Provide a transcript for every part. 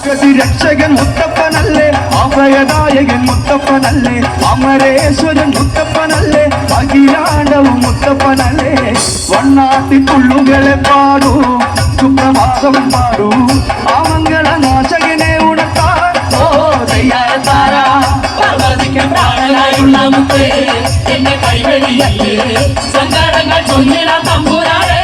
രക്ഷകൻ മുത്തപ്പനല്ലേ, അഭയദായകൻ മുത്തപ്പനല്ലേ, അമരേശ്വരൻ മുത്തപ്പനല്ലേ, അഖിലാണ്ടവും മുത്തപ്പനല്ലേ. വണ്ണാത്തി തുള്ളുകളെ പാടൂ, സുപ്രഭാതം പാടൂ, ആ മംഗളനാശകനെ ഉണർത്താൻ ഓ തയ്യാറത്താര. എന്റെ കൈവഴിയല്ലേ സങ്കടങ്ങൾ ചൊല്ലിട തമ്പുരാനേ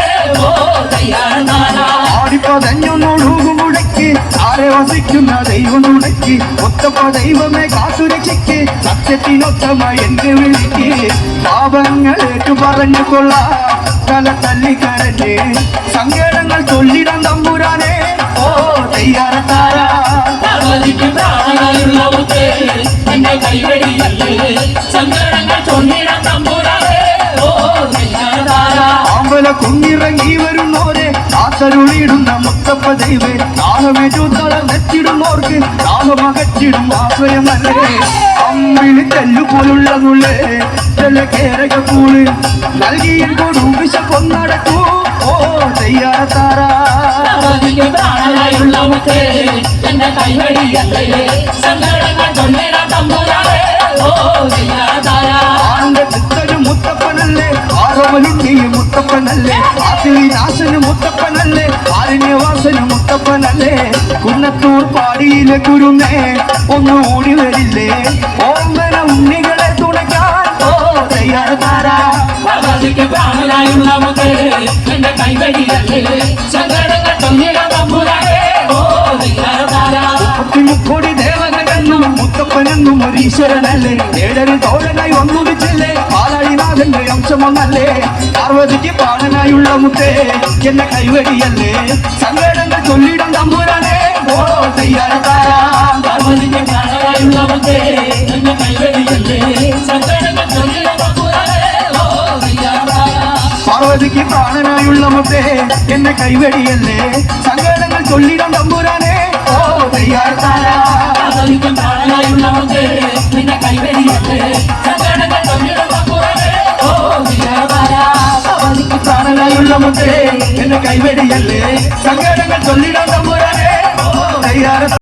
ഓ തയ്യാറത്താര. ആടിപ്പതഞ്ഞൊന്നൊഴുകു മുടക്കി ആരെ വസിക്കുന്ന ദൈവം ഉടക്കി ഒത്തപ്പ ദൈവമേ കാത്തുരക്ഷിക്ക് സത്യത്തിനൊത്തമ എന്റെ വിളിക്ക്. പാപങ്ങളേറ്റു പറഞ്ഞു കൊള്ളാം തല തല്ലിക്കരഞ്ഞ് സങ്കടങ്ങൾ ചൊല്ലിടാൻ തമ്പുരാനേ ഓ തയ്യാറത്താര. എന്റെ കൈവഴിയല്ലേ സങ്കടങ്ങൾ ചൊല്ലിട തമ്പുരാനേ ഓ തയ്യാറത്താര. ആമ്പല കുഞ്ഞിറങ്ങി വരുന്നോരെ ആസരുളിടുന്ന മുത്തപ്പ ദൈവേ, നാളമേറ്റു തളർന്നെത്തിടുന്നോർക്ക് നാമകറ്റിടും ആശ്രയമല്ലേ. അമ്പിളി തെല്ലുപോലുള്ള നുള്ളേ ചില കേരകൂള് നൽകിയ കൊടും വിശ കൊന്നടക്കൂ ഓ തയ്യാറത്താര. എന്റെ കൈവഴിയല്ലേ സങ്കടങ്ങൾ ചൊല്ലിട തമ്പുരാനേ ഓ തയ്യാറത്താര. ആന്റെ ചിത്തനും മുത്തപ്പനല്ലേ, ആറവലിന്റെയും മുത്തപ്പനല്ലേ, ആദിനാശന് മുത്തപ്പനല്ലേ, ആരണ്യവാസന് മുത്തപ്പനല്ലേ. കുന്നത്തൂർ പാടിയിലെ കുരുന്നേ ഒന്ന് ഓടി വരില്ലേ, ഓമന ഉണ്ണികളെ തുണയ്ക്കാൻ ഓ തയ്യാറത്താര. പ്രാണനായുള്ള എന്റെ കൈവഴിയല്ലേ സങ്കടങ്ങൾ ചൊല്ലിട തമ്പുരാനേ ഓ തയ്യാറത്താര. മുക്കോടി ദേവനെന്നും മുത്തപ്പനെന്നും ഒരു ഈശ്വരനല്ലേ, ഏഴര തോഴനായി വന്നുദിച്ചല്ലേ, പാലാഴിനാഥന്റെ അംശമൊന്നല്ലേ. പാർവതിക്ക് പാടനായുള്ള മുത്തേ എന്നെ കൈവഴിയല്ലേ സങ്കടങ്ങൾ ചൊല്ലിടം തമ്പുരാനേ ഓ തയ്യാറത്താര. പാർവതിക്ക് പ്രാണനായുള്ള എന്റെ കൈവഴിയല്ലേ സങ്കടങ്ങൾ ചൊല്ലിട തമ്പുരാനേ ഓ തയ്യാറത്താര. പാർവതിക്ക് പ്രാണനായുള്ള മുത്തേ എന്നെ കൈവഴിയല്ലേ സങ്കടങ്ങൾ ചൊല്ലിടം തമ്പുരാനേ ഓ തയ്യാറത്താര. നിന്റെ കൈവഴിയല്ലേ സങ്കടങ്ങൾ ചൊല്ലിട തമ്പുരാനേ ഓ തയ്യാറത്താര. പ്രാണനായുള്ള മുത്തേ എന്നെ കൈവഴിയല്ലേ സങ്കടങ്ങൾ ചൊല്ലിടം തമ്പുരാനേ ഓ തയ്യാറത്താര.